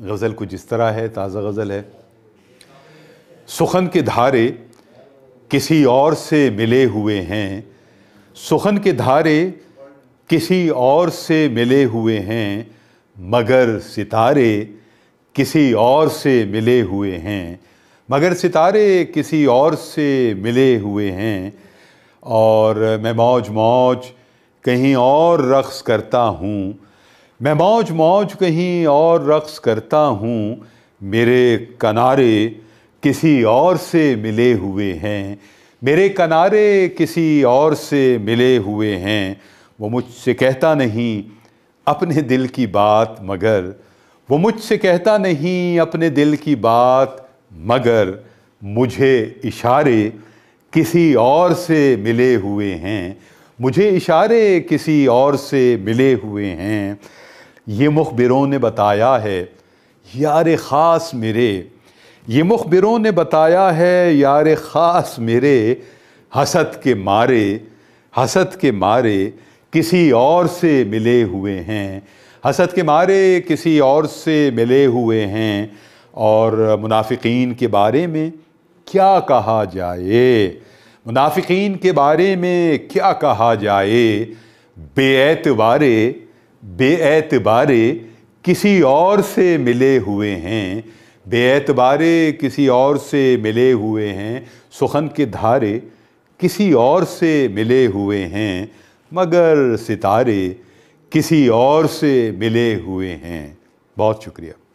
غزل کچھ اس طرح ہے، تازہ غزل ہے۔ سخن کے دھارے کسی اور سے ملے ہوئے ہیں، سخن کے دھارے کسی اور سے ملے ہوئے ہیں، مگر ستارے کسی اور سے ملے ہوئے ہیں، مگر ستارے کسی اور سے ملے ہوئے ہیں۔ اور میں موج موج کہیں اور رقص کرتا ہوں، میں موج موج کہیں اور رقص کرتا ہوں، میرے کنارے کسی اور سے ملے ہوئے ہیں، میرے کنارے کسی اور سے ملے ہوئے ہیں۔ وہ مجھ سے کہتا نہیں اپنے دل کی بات مگر، وہ مجھ سے کہتا نہیں اپنے دل کی بات مگر، مجھے اشارے کسی اور سے ملے ہوئے ہیں، مجھے اشارے کسی اور سے ملے ہوئے ہیں۔ یہ مخبروں نے بتایا ہے یار خاص میرے، یہ مخبروں نے بتایا ہے یار خاص میرے، حسد کے مارے، حسد کے مارے کسی اور سے ملے ہوئے ہیں، حسد کے مارے کسی اور سے ملے ہوئے ہیں۔ اور منافقین کے بارے میں کیا کہا جائے، منافقین کے بارے میں کیا کہا جائے، بے اعتبارے، بے اعتبارے کسی اور سے ملے ہوئے ہیں، بے اعتبارے کسی اور سے ملے ہوئے ہیں، سخن کے دھارے کسی اور سے ملے ہوئے ہیں، مگر ستارے کسی اور سے ملے ہوئے ہیں۔ بہت شکریہ۔